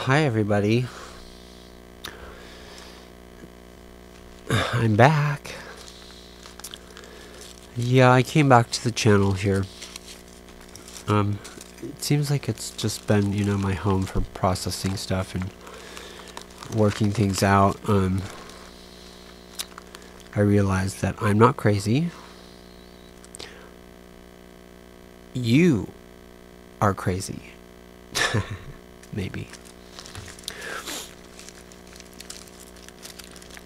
Hi everybody, I'm back. Yeah, I came back to the channel here. It seems like it's just been, my home for processing stuff and working things out. I realized that I'm not crazy. You are crazy. Maybe.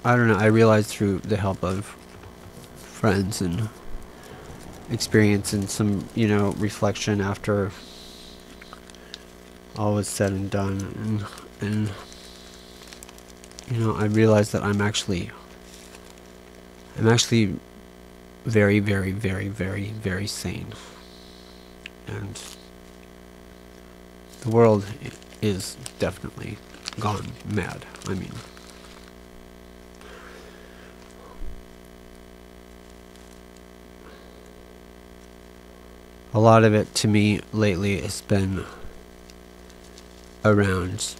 I don't know, I realized through the help of friends and experience and some, reflection after all was said and done, and I realized that I'm actually very, very, very, very, very sane, and the world is definitely gone mad. I mean, a lot of it to me lately has been around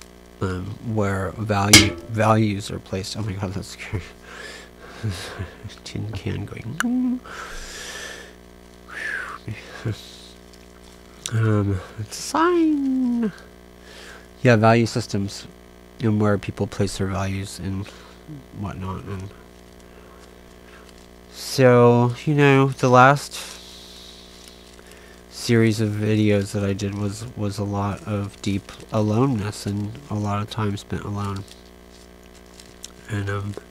where values are placed. Oh my god, that's scary. Tin can going. It's a sign. Yeah, value systems, and where people place their values and whatnot. And so, the last series of videos that I did was a lot of deep aloneness and a lot of time spent alone, and it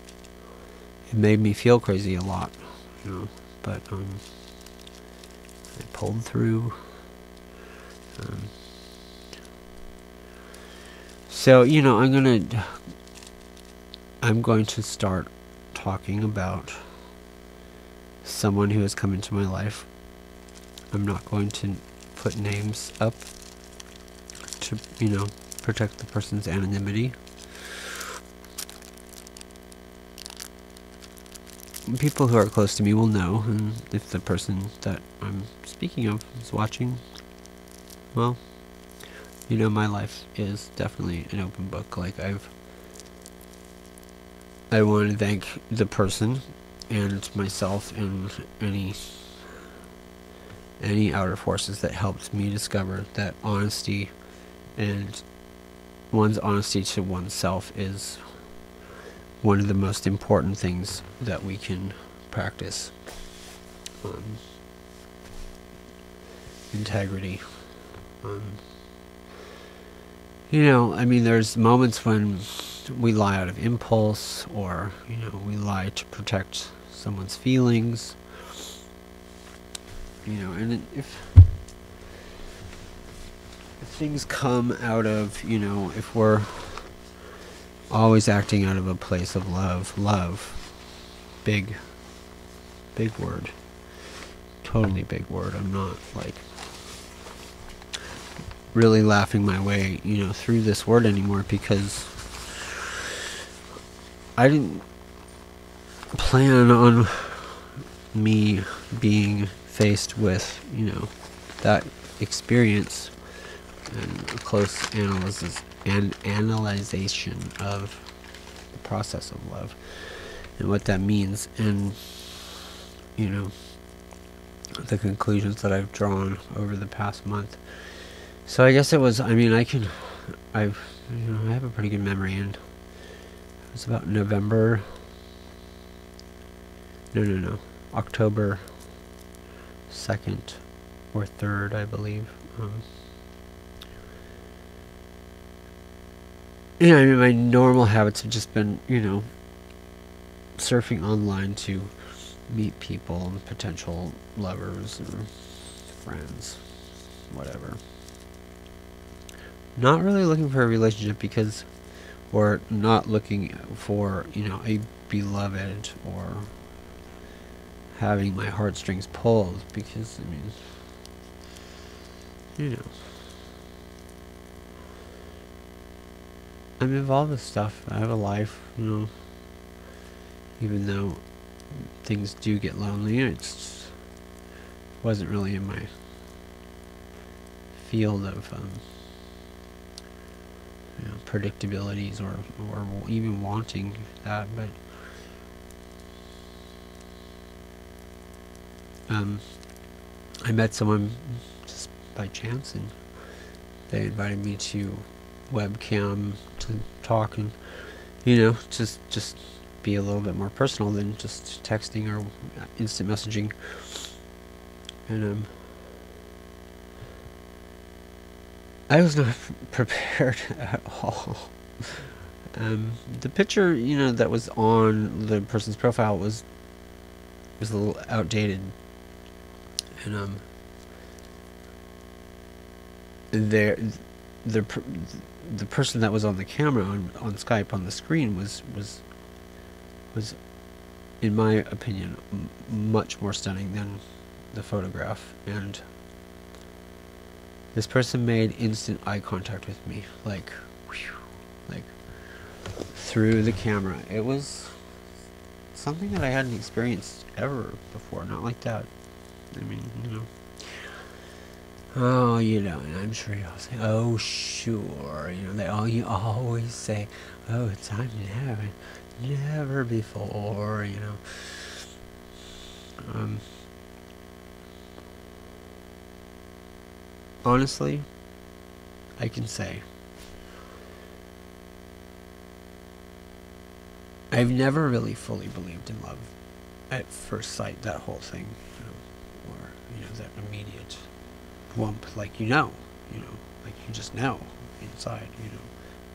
made me feel crazy a lot, but I pulled through. So I'm going to start talking about someone who has come into my life. I'm not going to put names up to, protect the person's anonymity. People who are close to me will know, and if the person that I'm speaking of is watching, well, my life is definitely an open book. Like, I want to thank the person and myself and any outer forces that helped me discover that honesty and one's honesty to oneself is one of the most important things that we can practice. Integrity. There's moments when we lie out of impulse, or we lie to protect someone's feelings. And if things come out of, if we're always acting out of a place of love, big word, totally big word. I'm not like really laughing my way, through this word anymore, because I didn't plan on me being faced with, that experience and a close analyzation of the process of love and what that means, and the conclusions that I've drawn over the past month. So I guess it was, I have a pretty good memory, and it was about November, October 2nd or 3rd, I believe. My normal habits have just been, surfing online to meet people and potential lovers or friends, whatever. Not really looking for a relationship or not looking for, a beloved, or having my heartstrings pulled, because, I'm involved with stuff. I have a life, even though things do get lonely. It wasn't really in my field of predictabilities or even wanting that, but I met someone just by chance, and they invited me to webcam to talk, and just be a little bit more personal than just texting or instant messaging. And I was not prepared at all. The picture, that was on the person's profile was a little outdated, and the person that was on the camera on Skype on the screen was in my opinion much more stunning than the photograph, and this person made instant eye contact with me, like through the camera. It was something that I hadn't experienced ever before, not like that. I mean, oh, I'm sure you'll say, oh, sure, you always say, oh, it's time never before, honestly, I can say I've never really fully believed in love at first sight, that whole thing, or that immediate whump, like like you just know inside,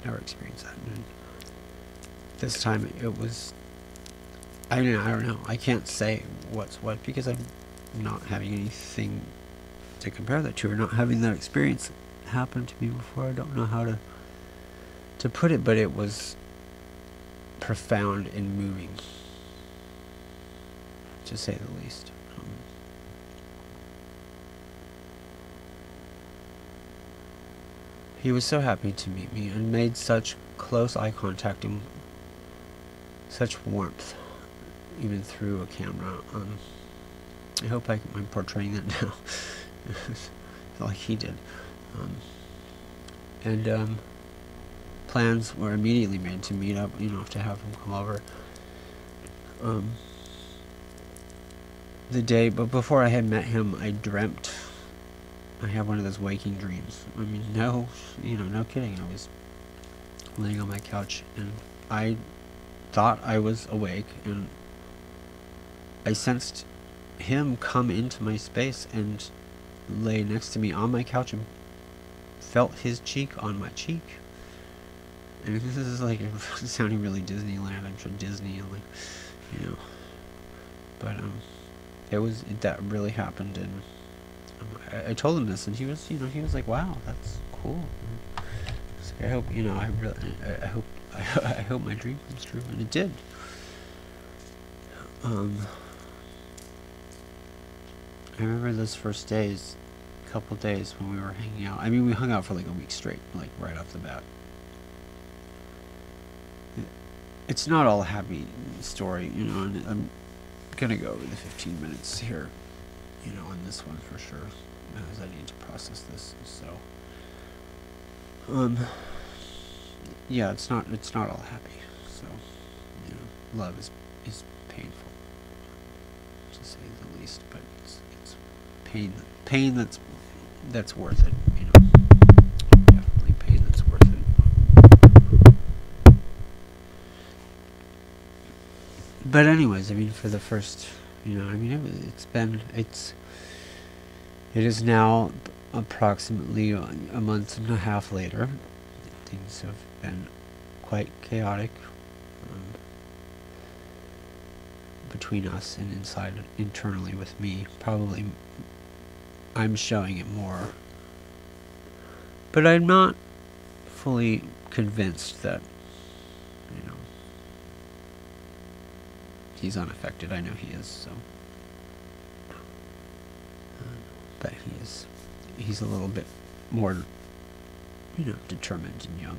never experienced that. And this time it was, I don't know, I can't say what's what, because I'm not having anything to compare that to, or not having that experience happen to me before. I don't know how to put it, but it was profound and moving, to say the least. He was so happy to meet me and made such close eye contact and such warmth, even through a camera. I hope I'm portraying that now, like he did. And plans were immediately made to meet up, to have him come over. The day, but before I had met him, I dreamt. I had one of those waking dreams. I mean, no kidding. I was laying on my couch, and I thought I was awake, and I sensed him come into my space and lay next to me on my couch, and felt his cheek on my cheek. And this is like sounding really Disneyland. I'm sure Disney, and but that really happened, and I told him this, and he was, he was like, "Wow, that's cool." I was like, I hope, I hope my dream comes true, and it did. I remember those first days, couple days when we were hanging out. I mean, we hung out for like a week straight, like right off the bat. It's not all a happy story, and I'm gonna go over the 15 minutes here, on this one for sure, because I need to process this. So, yeah, it's not all happy. So, love is painful, to say the least, but it's pain that's worth it. Definitely pain that's worth it. But anyways, I mean, for the first, it is now approximately a month and a half later. Things have been quite chaotic between us and internally with me. Probably I'm showing it more, but I'm not fully convinced that he's unaffected. I know he is, so but he's a little bit more determined and young,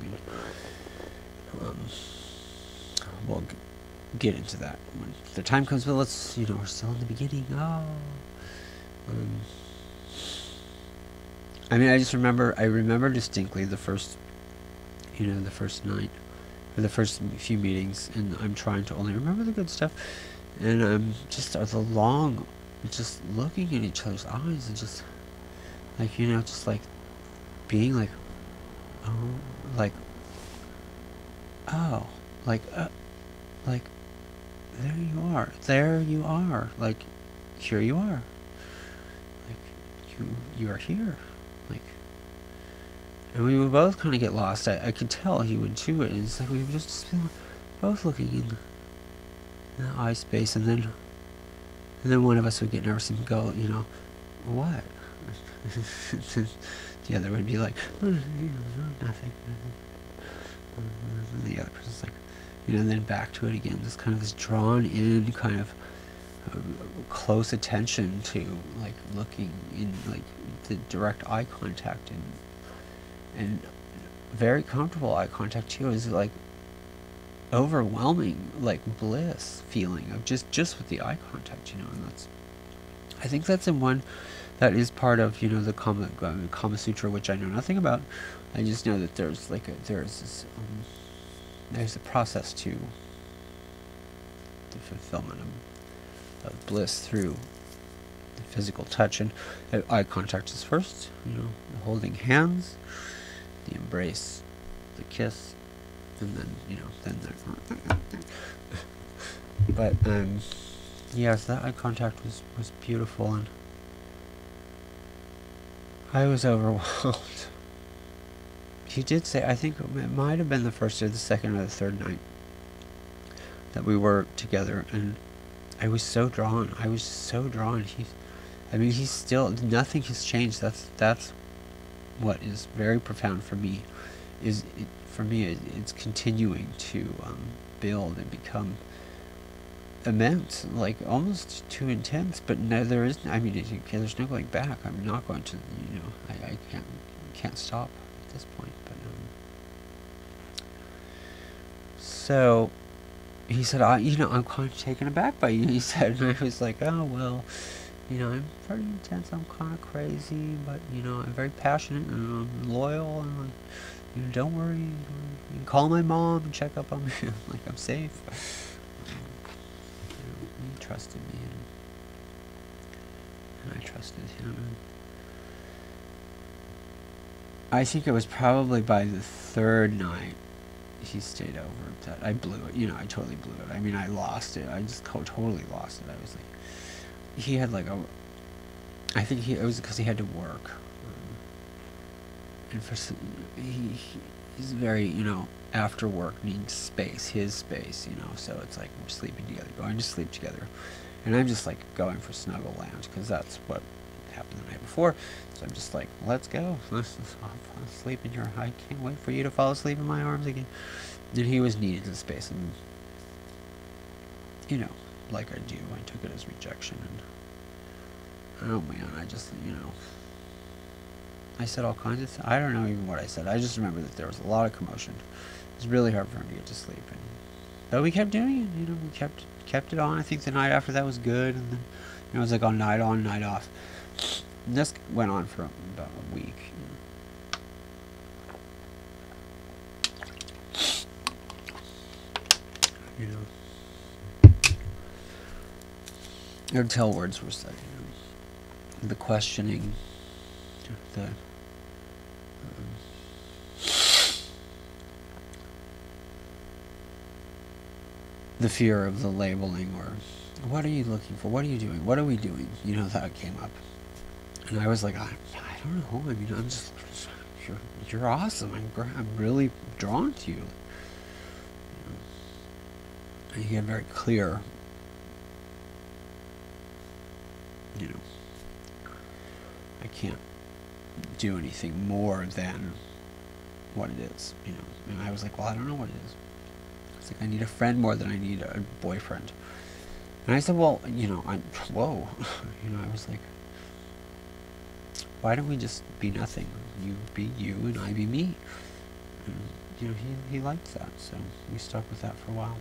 and we'll get into that when the time comes. But let's, we're still in the beginning. I mean, I remember distinctly the first you know, the first night, or the first few meetings, and I'm trying to only remember the good stuff, and I'm just just looking at each other's eyes and just like, you know, just like being like, oh, like, oh, like there you are, like, here you are, like, you are here, like, and we would both kind of get lost. I could tell he would too. And it's like we would just be both looking in the eye space, and then one of us would get nervous and go, you know, what? The other would be like, nothing. And the other person's like, you know, and then back to it again. Just kind of this drawn in kind of close attention to like looking in like the direct eye contact, and very comfortable eye contact too. Is like overwhelming like bliss feeling of just with the eye contact, you know. And I think that's in one that is part of, you know, the Kama Sutra, which I know nothing about. I just know that there's like there's a process to the fulfillment of bliss through the physical touch, and eye contact is first, you know, the holding hands, the embrace, the kiss, and then, you know, then the but yes, that eye contact was beautiful, and I was overwhelmed. He did say, I think it might have been the first or the second or the third night that we were together, and I was so drawn. He's still, nothing has changed. That's what is very profound for me. It's continuing to build and become immense, like almost too intense. But no, there is. I mean, there's no going back. I'm not going to. You know, I can't stop at this point. But so he said, I'm kind of taken aback by you. He said, and I was like, oh well, you know, I'm pretty intense. I'm kind of crazy, but you know, I'm very passionate and I'm loyal, and you know, don't worry. You can call my mom and check up on me. Like, I'm safe. You know, he trusted me, and I trusted him. And I think it was probably by the third night he stayed over that I blew it. You know, I totally blew it. I mean, I lost it. I just totally lost it. I was like, he had like I think it was because he had to work. And he's very, you know, after work needs space, his space, you know, so it's like we're sleeping together, going to sleep together. And I'm just like going for snuggle lounge because that's what happened the night before. So I'm just like, let's go. I'll sleep in your, I can't wait for you to fall asleep in my arms again. And he was needed the space, and you know, like I do, I took it as rejection, and oh man, I just, you know, I said all kinds of things. I don't know even what I said. I just remember that there was a lot of commotion. It was really hard for him to get to sleep, but we kept doing it. You know, we kept it on. I think the night after that was good, and then, you know, it was like on, night off. And this went on for about a week. You know, until words were said. You know, the questioning, the fear of the labeling, or what are you looking for? What are you doing? What are we doing? You know, that came up. And I was like, I don't know. I mean, I'm just, you're awesome. I'm really drawn to you. You know, and he had very clear, you know, I can't do anything more than what it is, you know. And I was like, well, I don't know what it is. It's like, I need a friend more than I need a boyfriend. And I said, well, you know, whoa. You know, I was like, why don't we just be nothing? You be you and I be me. And, you know, he liked that, so we stuck with that for a while.